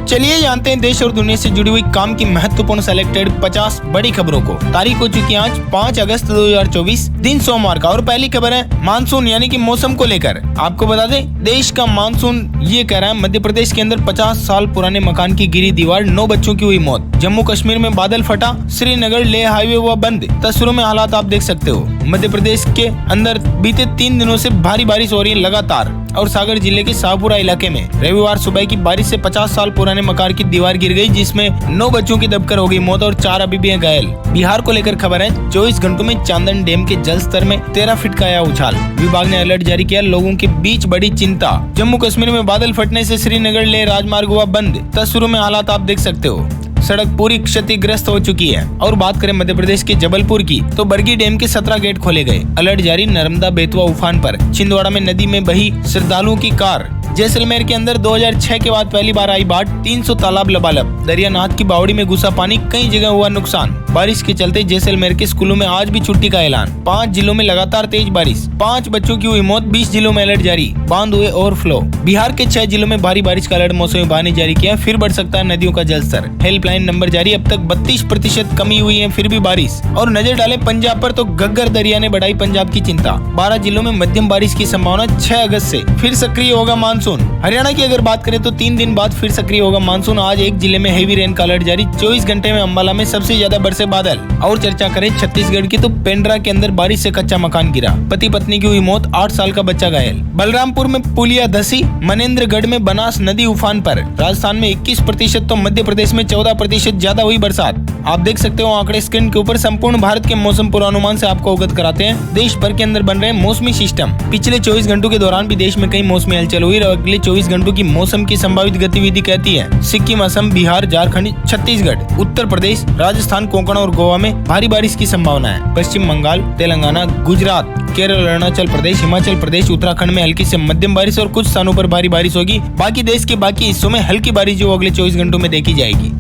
चलिए जानते हैं देश और दुनिया से जुड़ी हुई काम की महत्वपूर्ण सेलेक्टेड 50 बड़ी खबरों को। तारीख हो चुकी है आज 5 अगस्त 2024, दिन सोमवार का। और पहली खबर है मानसून यानी कि मौसम को लेकर। आपको बता दें देश का मानसून ये कह रहा है मध्य प्रदेश के अंदर 50 साल पुराने मकान की गिरी दीवार, 9 बच्चों की हुई मौत। जम्मू कश्मीर में बादल फटा, श्रीनगर लेह हाईवे हुआ बंद। तस्वीरों में हालात आप देख सकते हो। मध्य प्रदेश के अंदर बीते 3 दिनों से भारी बारिश हो रही है लगातार। और सागर जिले के शाहपुरा इलाके में रविवार सुबह की बारिश से 50 साल पुराने मकान की दीवार गिर गई, जिसमें 9 बच्चों की दबकर हो गई मौत और 4 अभी भी हैं घायल। बिहार को लेकर खबर है 24 घंटों में चांदन डैम के जल स्तर में 13 फीट का आया उछाल। विभाग ने अलर्ट जारी किया, लोगों के बीच बड़ी चिंता। जम्मू कश्मीर में बादल फटने से श्रीनगर लेह राजमार्ग हुआ बंद। तस्वीरों में हालात आप देख सकते हो। सड़क पूरी क्षतिग्रस्त हो चुकी है। और बात करें मध्य प्रदेश के जबलपुर की, तो बरगी डैम के 17 गेट खोले गए। अलर्ट जारी नर्मदा बेतवा उफान पर। छिंदवाड़ा में नदी में बही श्रद्धालुओं की कार। जैसलमेर के अंदर 2006 के बाद पहली बार आई बाढ़, 300 तालाब लबालब। दरियानाथ की बावड़ी में घुसा पानी, कई जगह हुआ नुकसान। बारिश के चलते जैसलमेर के स्कूलों में आज भी छुट्टी का ऐलान। 5 जिलों में लगातार तेज बारिश, 5 बच्चों की हुई मौत, 20 जिलों में अलर्ट जारी। बांध हुए ओवरफ्लो। बिहार के 6 जिलों में भारी बारिश का अलर्ट मौसमी विभाग ने जारी किया। फिर बढ़ सकता है नदियों का जलस्तर। हेल्पलाइन नंबर जारी। अब तक 32% कमी हुई है, फिर भी बारिश। और नजर डाले पंजाब पर, तो घग्गर दरिया ने बढ़ाई पंजाब की चिंता। 12 जिलों में मध्यम बारिश की संभावना। 6 अगस्त से फिर सक्रिय होगा मानसून। हरियाणा की अगर बात करें तो 3 दिन बाद फिर सक्रिय होगा मानसून। आज एक जिले में हेवी रेन का अलर्ट जारी। 24 घंटे में अंबाला में सबसे ज्यादा बरसे बादल। और चर्चा करें छत्तीसगढ़ की, तो पेंड्रा के अंदर बारिश से कच्चा मकान गिरा। पति पत्नी की हुई मौत, 8 साल का बच्चा घायल। बलरामपुर में पुलिया धसी। मनेन्द्रगढ़ में बनास नदी उफान पर। राजस्थान में 21%, तो मध्य प्रदेश में 14% ज्यादा हुई बरसात। आप देख सकते हो आंकड़े स्क्रीन के ऊपर। संपूर्ण भारत के मौसम पूर्वानुमान से आपको अवगत कराते हैं। देश भर के अंदर बन रहे मौसमी सिस्टम। पिछले 24 घंटों के दौरान भी देश में कई मौसमी हलचल हुई। और अगले 24 घंटों की मौसम की संभावित गतिविधि कहती है सिक्किम, असम, बिहार, झारखंड, छत्तीसगढ़, उत्तर प्रदेश, राजस्थान, कोंकण और गोवा में भारी बारिश की संभावना है। पश्चिम बंगाल, तेलंगाना, गुजरात, केरल, अरुणाचल प्रदेश, हिमाचल प्रदेश, उत्तराखंड में हल्की से मध्यम बारिश और कुछ स्थानों पर भारी बारिश होगी। बाकी देश के बाकी हिस्सों में हल्की बारिश जो अगले 24 घंटों में देखी जाएगी।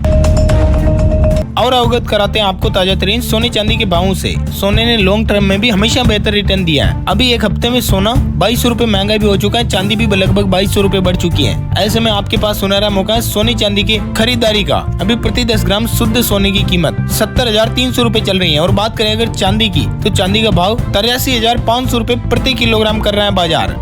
और अवगत कराते हैं आपको ताजा तरीन सोने चांदी के भावों से। सोने ने लॉन्ग टर्म में भी हमेशा बेहतर रिटर्न दिया है। अभी एक हफ्ते में सोना 2200 रुपए महंगा भी हो चुका है। चांदी भी लगभग 2200 रुपए बढ़ चुकी है। ऐसे में आपके पास सुनहरा मौका है सोने चांदी की खरीदारी का। अभी प्रति 10 ग्राम शुद्ध सोने की कीमत 70,300 रुपए चल रही है। और बात करें अगर चांदी की, तो चांदी का भाव 83,500 रुपए प्रति किलोग्राम कर रहा है बाजार।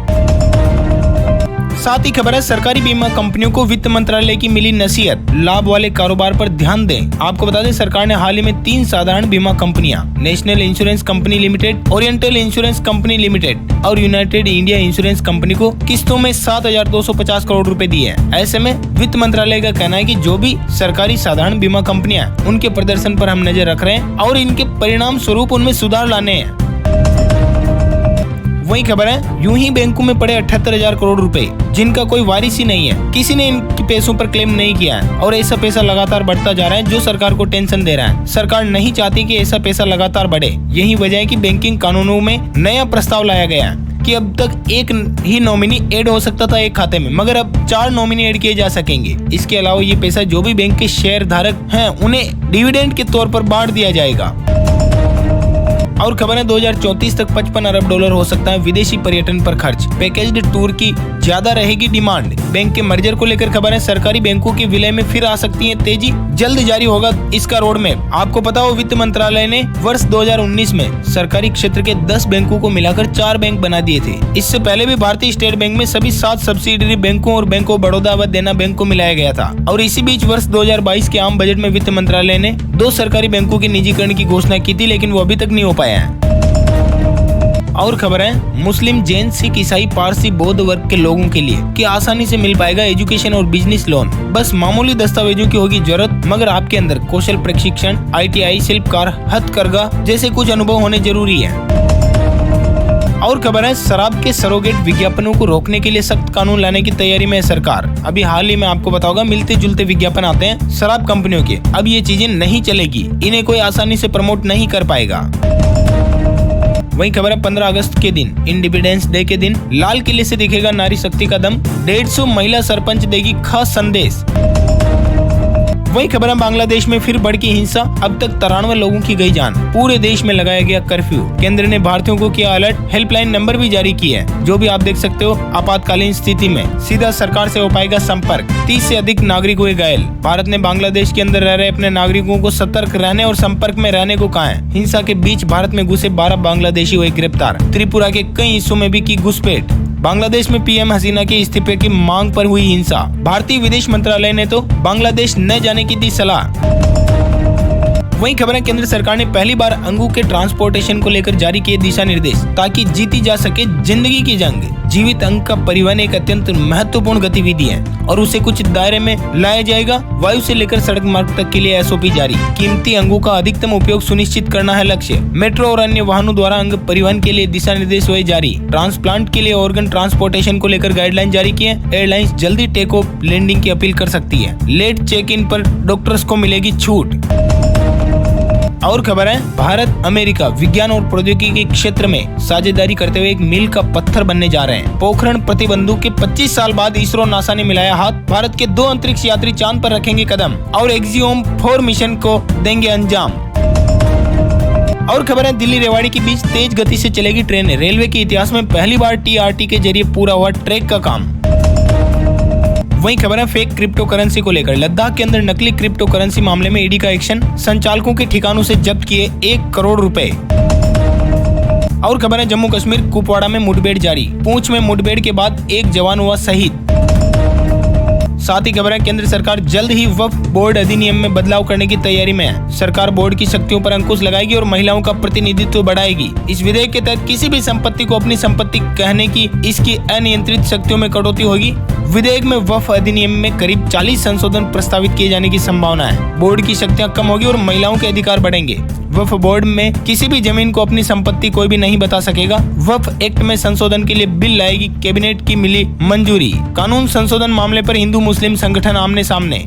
साथ ही खबर है सरकारी बीमा कंपनियों को वित्त मंत्रालय की मिली नसीहत, लाभ वाले कारोबार पर ध्यान दें। आपको बता दें सरकार ने हाल ही में 3 साधारण बीमा कंपनियां, national insurance company limited, oriental insurance company limited और यूनाइटेड इंडिया इंश्योरेंस कंपनी को किस्तों में 7,250 करोड़ रुपए दिए हैं। ऐसे में वित्त मंत्रालय का कहना है कि जो भी सरकारी साधारण बीमा कंपनियां उनके प्रदर्शन पर हम नजर रख रहे हैं और इनके परिणाम स्वरूप उनमें सुधार लाने हैं। वही खबर है यूं ही बैंकों में पड़े 78,000 करोड़ रुपए, जिनका कोई वारिस ही नहीं है। किसी ने इन पैसों पर क्लेम नहीं किया है और ऐसा पैसा लगातार बढ़ता जा रहा है, जो सरकार को टेंशन दे रहा है। सरकार नहीं चाहती कि ऐसा पैसा लगातार बढ़े। यही वजह है कि बैंकिंग कानूनों में नया प्रस्ताव लाया गया है कि अब तक एक ही नॉमिनी ऐड हो सकता था एक खाते में, मगर अब 4 नॉमिनी ऐड किए जा सकेंगे। इसके अलावा ये पैसा जो भी बैंक के शेयर धारक हैं उन्हें डिविडेंड के तौर पर बांट दिया जाएगा। और खबर है 2034 तक 55 अरब डॉलर हो सकता है विदेशी पर्यटन पर खर्च। पैकेज्ड टूर की ज्यादा रहेगी डिमांड। बैंक के मर्जर को लेकर खबर है सरकारी बैंकों के विलय में फिर आ सकती है तेजी। जल्द जारी होगा इसका रोड मैप। आपको पता हो वित्त मंत्रालय ने वर्ष 2019 में सरकारी क्षेत्र के 10 बैंकों को मिलाकर 4 बैंक बना दिए थे। इससे पहले भी भारतीय स्टेट बैंक में सभी 7 सब्सिडियरी बैंकों और बैंक ऑफ बड़ौदा व देना बैंक को मिलाया गया था। और इसी बीच वर्ष 2022 के आम बजट में वित्त मंत्रालय ने 2 सरकारी बैंकों के निजीकरण की घोषणा की थी, लेकिन वो अभी तक नहीं हो पाया है। और खबर है मुस्लिम, जैन, सिख, ईसाई, पारसी, बौद्ध वर्ग के लोगों के लिए कि आसानी से मिल पाएगा एजुकेशन और बिजनेस लोन। बस मामूली दस्तावेजों की होगी जरूरत, मगर आपके अंदर कौशल प्रशिक्षण, ITI, शिल्पकार, हथकरघा जैसे कुछ अनुभव होने जरूरी है। और खबर है शराब के सरोगेट विज्ञापनों को रोकने के लिए सख्त कानून लाने की तैयारी में है सरकार। अभी हाल ही में आपको पता होगा मिलते जुलते विज्ञापन आते हैं शराब कंपनियों के। अब ये चीजें नहीं चलेगी, इन्हें कोई आसानी से प्रमोट नहीं कर पाएगा। वही खबर है 15 अगस्त के दिन, इंडिपेंडेंस डे के दिन, लाल किले से दिखेगा नारी शक्ति का दम। 150 महिला सरपंच देगी खास संदेश। वही खबर है बांग्लादेश में फिर भड़की हिंसा, अब तक 93 लोगों की गई जान। पूरे देश में लगाया गया कर्फ्यू। केंद्र ने भारतीयों को किया अलर्ट, हेल्पलाइन नंबर भी जारी किए हैं, जो भी आप देख सकते हो। आपातकालीन स्थिति में सीधा सरकार से हो पाएगा संपर्क। 30 से अधिक नागरिक हुए घायल। भारत ने बांग्लादेश के अंदर रह रहे अपने नागरिकों को सतर्क रहने और संपर्क में रहने को कहा है। हिंसा के बीच भारत में घुसे 12 बांग्लादेशी हुए गिरफ्तार। त्रिपुरा के कई हिस्सों में भी की घुसपैठ। बांग्लादेश में पीएम हसीना के इस्तीफे की मांग पर हुई हिंसा। भारतीय विदेश मंत्रालय ने तो बांग्लादेश न जाने की दी सलाह। वहीं खबर है केंद्र सरकार ने पहली बार अंगों के ट्रांसपोर्टेशन को लेकर जारी किए दिशा निर्देश, ताकि जीती जा सके जिंदगी की जंग। जीवित अंग का परिवहन एक अत्यंत महत्वपूर्ण गतिविधि है और उसे कुछ दायरे में लाया जाएगा। वायु से लेकर सड़क मार्ग तक के लिए एसओपी जारी। कीमती अंगों का अधिकतम उपयोग सुनिश्चित करना है लक्ष्य। मेट्रो और अन्य वाहनों द्वारा अंग परिवहन के लिए दिशा निर्देश हुए जारी। ट्रांसप्लांट के लिए ऑर्गन ट्रांसपोर्टेशन को लेकर गाइडलाइन जारी किए। एयरलाइंस जल्दी टेक ऑफ लैंडिंग की अपील कर सकती है। लेट चेक इन पर डॉक्टर्स को मिलेगी छूट। और खबर है भारत अमेरिका विज्ञान और प्रौद्योगिकी के क्षेत्र में साझेदारी करते हुए एक मील का पत्थर बनने जा रहे हैं। पोखरण प्रतिबंधों के 25 साल बाद इसरो नासा ने मिलाया हाथ। भारत के 2 अंतरिक्ष यात्री चांद पर रखेंगे कदम और एक्सियोम 4 मिशन को देंगे अंजाम। और खबर है दिल्ली रेवाड़ी के बीच तेज गति से चलेगी ट्रेन। रेलवे के इतिहास में पहली बार टीआरटी के जरिए पूरा हुआ ट्रैक का काम। वहीं खबर है फेक क्रिप्टो करेंसी को लेकर। लद्दाख के अंदर नकली क्रिप्टो करेंसी मामले में ईडी का एक्शन। संचालकों के ठिकानों से जब्त किए 1 करोड़ रुपए। और खबर है जम्मू कश्मीर कुपवाड़ा में मुठभेड़ जारी। पूंछ में मुठभेड़ के बाद 1 जवान हुआ शहीद। साथ ही खबर है केंद्र सरकार जल्द ही वक्फ बोर्ड अधिनियम में बदलाव करने की तैयारी में है। सरकार बोर्ड की शक्तियों पर अंकुश लगाएगी और महिलाओं का प्रतिनिधित्व बढ़ाएगी। इस विधेयक के तहत किसी भी संपत्ति को अपनी संपत्ति कहने की इसकी अनियंत्रित शक्तियों में कटौती होगी। विधेयक में वक्फ अधिनियम में करीब 40 संशोधन प्रस्तावित किए जाने की संभावना है। बोर्ड की शक्तियां कम होगी और महिलाओं के अधिकार बढ़ेंगे। वक्फ बोर्ड में किसी भी जमीन को अपनी संपत्ति कोई भी नहीं बता सकेगा। वक्फ एक्ट में संशोधन के लिए बिल लाएगी कैबिनेट की मिली मंजूरी। कानून संशोधन मामले पर हिंदू मुस्लिम संगठन आमने सामने।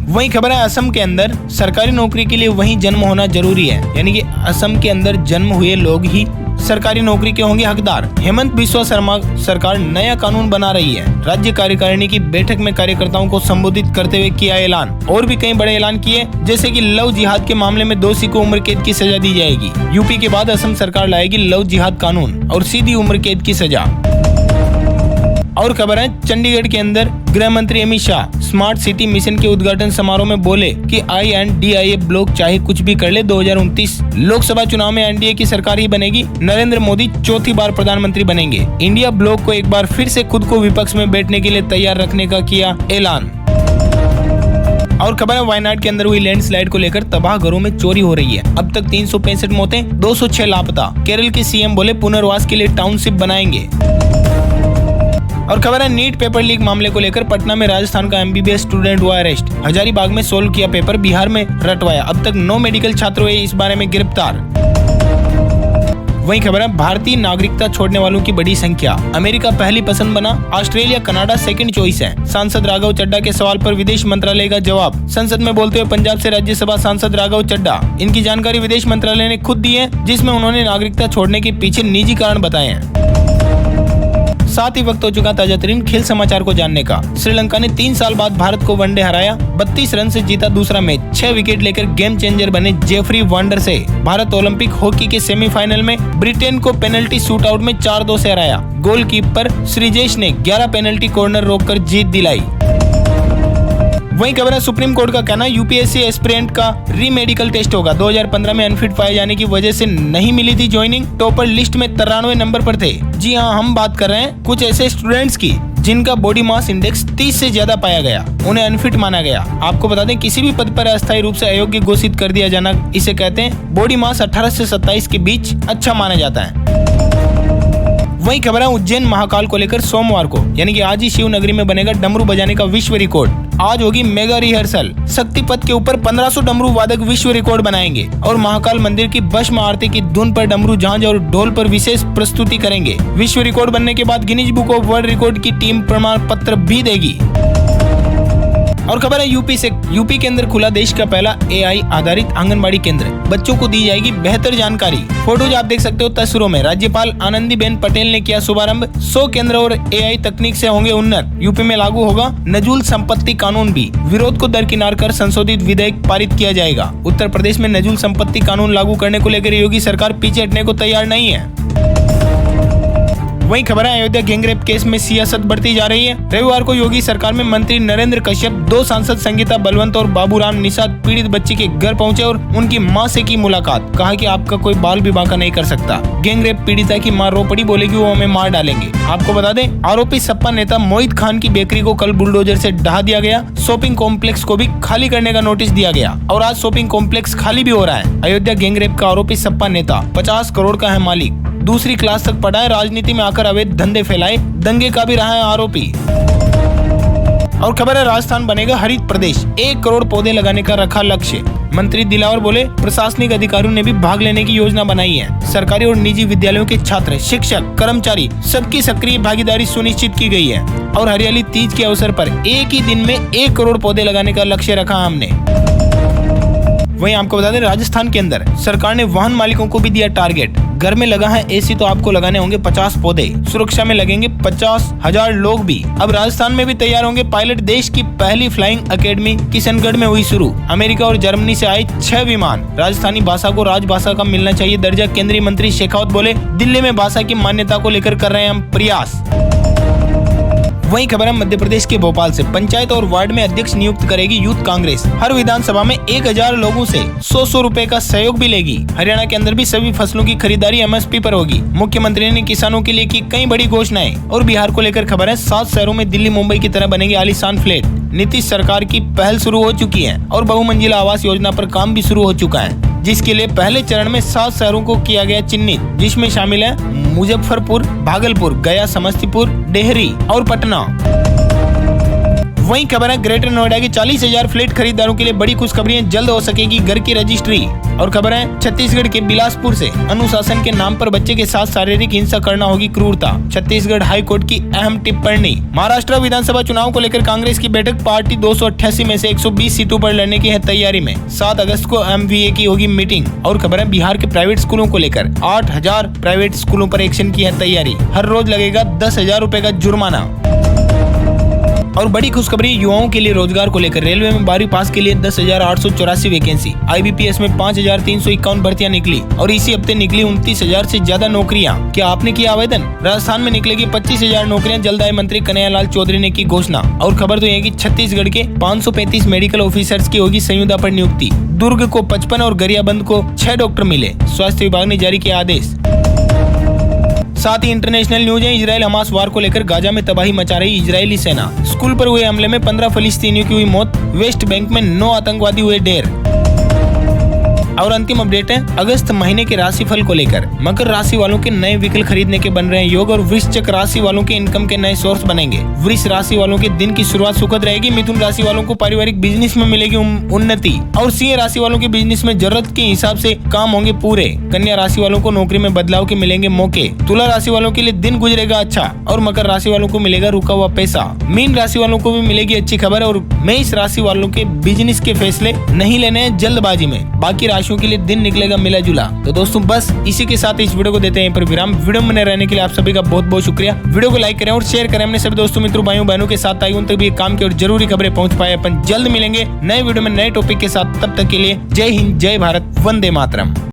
वही खबर है असम के अंदर सरकारी नौकरी के लिए वहीं जन्म होना जरूरी है, यानी कि असम के अंदर जन्म हुए लोग ही सरकारी नौकरी के होंगे हकदार। हेमंत बिस्वा शर्मा सरकार नया कानून बना रही है। राज्य कार्यकारिणी की बैठक में कार्यकर्ताओं को संबोधित करते हुए किया ऐलान। और भी कई बड़े ऐलान किए, जैसे कि लव जिहाद के मामले में दोषी को उम्र कैद की सजा दी जाएगी। यूपी के बाद असम सरकार लाएगी लव जिहाद कानून और सीधी उम्र कैद की सजा। और खबर है चंडीगढ़ के अंदर गृह मंत्री Amit Shah smart city mission के उद्घाटन समारोह में बोले कि INDIA ब्लॉक चाहे कुछ भी कर ले 2029 लोकसभा चुनाव में एनडीए की सरकार ही बनेगी। नरेंद्र मोदी चौथी बार प्रधानमंत्री बनेंगे। इंडिया ब्लॉक को एक बार फिर से खुद को विपक्ष में बैठने के लिए तैयार रखने का किया ऐलान। और खबर है वायनाड के अंदर हुई लैंडस्लाइड को लेकर तबाह घरों में चोरी हो रही है। अब तक 365 मौतें, 206 लापता। केरल के सीएम बोले पुनर्वास के लिए टाउनशिप बनाएंगे। और खबर है नीट पेपर लीक मामले को लेकर पटना में राजस्थान का MBBS स्टूडेंट हुआ अरेस्ट। हजारीबाग में सोल्व किया पेपर, बिहार में रटवाया। अब तक 9 मेडिकल छात्र हुए इस बारे में गिरफ्तार। वहीं खबर है भारतीय नागरिकता छोड़ने वालों की बड़ी संख्या। अमेरिका पहली पसंद बना, ऑस्ट्रेलिया कनाडा सेकंड चॉइस है। सांसद राघव चड्डा के सवाल पर विदेश मंत्रालय का जवाब। संसद में बोलते हुए पंजाब से राज्यसभा सांसद राघव चड्डा। इनकी जानकारी विदेश मंत्रालय ने खुद दी है, जिसमें उन्होंने नागरिकता छोड़ने के पीछे निजी कारण बताए हैं। साथ ही वक्त हो चुका ताजा तरीन खेल समाचार को जानने का। श्रीलंका ने 3 साल बाद भारत को वनडे हराया। 32 रन से जीता दूसरा मैच। 6 विकेट लेकर गेम चेंजर बने जेफरी वांडर से। भारत ओलंपिक हॉकी के सेमीफाइनल में ब्रिटेन को पेनल्टी शूटआउट में 4-2 से हराया। गोलकीपर श्रीजेश ने 11 पेनल्टी कॉर्नर रोककर जीत दिलाई। वहीं खबर है सुप्रीम कोर्ट का कहना यूपीएससी एस्पिरेंट का रीमेडिकल टेस्ट होगा। 2015 में अनफिट पाए जाने की वजह से नहीं मिली थी ज्वाइनिंग। टॉपर लिस्ट में 93 नंबर पर थे। जी हाँ, हम बात कर रहे हैं कुछ ऐसे स्टूडेंट्स की जिनका बॉडी मास इंडेक्स 30 से ज्यादा पाया गया, उन्हें अनफिट माना गया। आपको बता दें किसी भी पद पर अस्थायी रूप से अयोग्य घोषित कर दिया जाना इसे कहते हैं। बॉडी मास 18 से 27 के बीच अच्छा माना जाता है। वही खबर है उज्जैन महाकाल को लेकर सोमवार को यानी कि आज ही शिव नगरी में बनेगा डमरू बजाने का विश्व रिकॉर्ड। आज होगी मेगा रिहर्सल। शक्ति पथ के ऊपर 1500 डमरू वादक विश्व रिकॉर्ड बनाएंगे और महाकाल मंदिर की भस्म आरती की धुन पर डमरू झांझ और ढोल पर विशेष प्रस्तुति करेंगे। विश्व रिकॉर्ड बनने के बाद Guinness book of world record की टीम प्रमाण पत्र भी देगी। और खबर है यूपी से। यूपी के अंदर खुला देश का पहला AI आधारित आंगनबाड़ी केंद्र। बच्चों को दी जाएगी बेहतर जानकारी। फोटोज आप देख सकते हो तस्वीरों में। राज्यपाल आनंदीबेन पटेल ने किया शुभारंभ। 100 केंद्र और AI तकनीक से होंगे उन्नत। यूपी में लागू होगा नजूल संपत्ति कानून भी। विरोध को दरकिनार कर संशोधित विधेयक पारित किया जाएगा। उत्तर प्रदेश में नजूल संपत्ति कानून लागू करने को लेकर योगी सरकार पीछे हटने को तैयार नहीं है। वहीं खबर है अयोध्या गैंगरेप केस में सियासत बढ़ती जा रही है। रविवार को योगी सरकार में मंत्री नरेंद्र कश्यप, 2 सांसद संगीता बलवंत और बाबूराम निषाद पीड़ित बच्ची के घर पहुंचे और उनकी मां से की मुलाकात। कहा कि आपका कोई बाल भी बांका नहीं कर सकता। गैंगरेप पीड़िता की मां रो पड़ी, बोलेगी वो हमें मार डालेंगे। आपको बता दें, आरोपी सपा नेता मोहित खान की बेकरी को कल बुलडोजर से ढहा दिया गया। शॉपिंग कॉम्प्लेक्स को भी खाली करने का नोटिस दिया गया और आज शॉपिंग कॉम्प्लेक्स खाली भी हो रहा है। अयोध्या गैंगरेप का आरोपी सपा नेता 50 करोड़ का है मालिक। दूसरी क्लास तक पढ़ा है, राजनीति में आकर अवैध धंधे फैलाए, दंगे का भी रहा है आरोपी। और खबर है राजस्थान बनेगा हरित प्रदेश। 1 करोड़ पौधे लगाने का रखा लक्ष्य। मंत्री दिलावर बोले, प्रशासनिक अधिकारियों ने भी भाग लेने की योजना बनाई है। सरकारी और निजी विद्यालयों के छात्र, शिक्षक, कर्मचारी सबकी सक्रिय भागीदारी सुनिश्चित की गई है। और हरियाली तीज के अवसर पर एक ही दिन में 1 करोड़ पौधे लगाने का लक्ष्य रखा हमने। वहीं आपको बता दें, राजस्थान के अंदर सरकार ने वाहन मालिकों को भी दिया टारगेट। घर में लगा है AC तो आपको लगाने होंगे 50 पौधे। सुरक्षा में लगेंगे 50,000 लोग भी। अब राजस्थान में भी तैयार होंगे पायलट। देश की पहली फ्लाइंग एकेडमी किशनगढ़ में हुई शुरू। अमेरिका और जर्मनी से आए 6 विमान। राजस्थानी भाषा को राजभाषा का मिलना चाहिए दर्जा। केंद्रीय मंत्री शेखावत बोले, दिल्ली में भाषा की मान्यता को लेकर कर रहे हैं हम प्रयास। वहीं खबर है मध्य प्रदेश के भोपाल से। पंचायत और वार्ड में अध्यक्ष नियुक्त करेगी यूथ कांग्रेस। हर विधानसभा में 1000 लोगों से 100 रुपए का सहयोग भी लेगी। हरियाणा के अंदर भी सभी फसलों की खरीदारी MSP पर होगी। मुख्यमंत्री ने किसानों के लिए की कई बड़ी घोषणाएं। और बिहार को लेकर खबर है, 7 शहरों में दिल्ली मुंबई की तरह बनेंगे आलीशान फ्लैट। नीतीश सरकार की पहल शुरू हो चुकी है और बहुमंजिला आवास योजना पर काम भी शुरू हो चुका है, जिसके लिए पहले चरण में 7 शहरों को किया गया चिन्हित, जिसमें शामिल है मुजफ्फरपुर, भागलपुर, गया, समस्तीपुर, डेहरी और पटना। वहीं खबर है ग्रेटर नोएडा के 40,000 फ्लैट खरीदारों के लिए बड़ी खुशखबरी, जल्द हो सकेगी घर की रजिस्ट्री। और खबर है छत्तीसगढ़ के बिलासपुर से। अनुशासन के नाम पर बच्चे के साथ शारीरिक हिंसा करना होगी क्रूरता। छत्तीसगढ़ हाई कोर्ट की अहम टिप्पणी। महाराष्ट्र विधानसभा चुनाव को लेकर कांग्रेस की बैठक। पार्टी 288 में से 120 सीटों पर लड़ने की है तैयारी में। 7 अगस्त को MVA की होगी मीटिंग। और खबर है बिहार के प्राइवेट स्कूलों को लेकर 8000 प्राइवेट स्कूलों पर एक्शन की है तैयारी। हर रोज लगेगा 10,000 रुपए का जुर्माना। और बड़ी खुशखबरी युवाओं के लिए रोजगार को लेकर। रेलवे में 12वीं पास के लिए 10,884 वैकेंसी। IBPS में 5,351 भर्तियां निकली और इसी हफ्ते निकली 29,000 से ज्यादा नौकरियां। क्या आपने किया आवेदन? राजस्थान में निकलेगी 25,000 नौकरियां। जल्द आए मंत्री कन्हैयालाल चौधरी ने की घोषणा। और खबर तो यह कि छत्तीसगढ़ के 535 मेडिकल ऑफिसर्स की होगी संविदा पर नियुक्ति। दुर्ग को 55 और गरियाबंद को 6 डॉक्टर मिले। स्वास्थ्य विभाग ने जारी किया आदेश। साथ ही इंटरनेशनल न्यूज है। इजरायल हमास वार को लेकर गाजा में तबाही मचा रही इजरायली सेना। स्कूल पर हुए हमले में 15 फलस्तीनियों की हुई मौत। वेस्ट बैंक में 9 आतंकवादी हुए ढेर। और अंतिम अपडेट है अगस्त महीने के राशिफल को लेकर। मकर राशि वालों के नए व्हीकल खरीदने के बन रहे हैं योग और वृश्चिक राशि वालों के इनकम के नए सोर्स बनेंगे। वृष राशि वालों के दिन की शुरुआत सुखद रहेगी। मिथुन राशि वालों को पारिवारिक बिजनेस में मिलेगी उन्नति और सिंह राशि वालों के बिजनेस में जरूरत के हिसाब से काम होंगे पूरे। कन्या राशि वालों को नौकरी में बदलाव के मिलेंगे मौके। तुला राशि वालों के लिए दिन गुजरेगा अच्छा और मकर राशि वालों को मिलेगा रुका हुआ पैसा। मीन राशि वालों को भी मिलेगी अच्छी खबर और मेष राशि वालों के बिजनेस के फैसले नहीं लेने हैं जल्दबाजी में। बाकी राशियों के लिए दिन निकलेगा मिला जुला। तो दोस्तों बस इसी के साथ इस वीडियो को देते हैं पर विराम। वीडियो में बने रहने के लिए आप सभी का बहुत बहुत शुक्रिया। वीडियो को लाइक करें और शेयर करें अपने सभी दोस्तों मित्रों भाइयों बहनों के साथ, ताकि उन तक भी काम की और जरूरी खबरें पहुंच पाए। अपन जल्द मिलेंगे नए वीडियो में नए टॉपिक के साथ। तब तक के लिए जय हिंद, जय भारत, वंदे मातरम।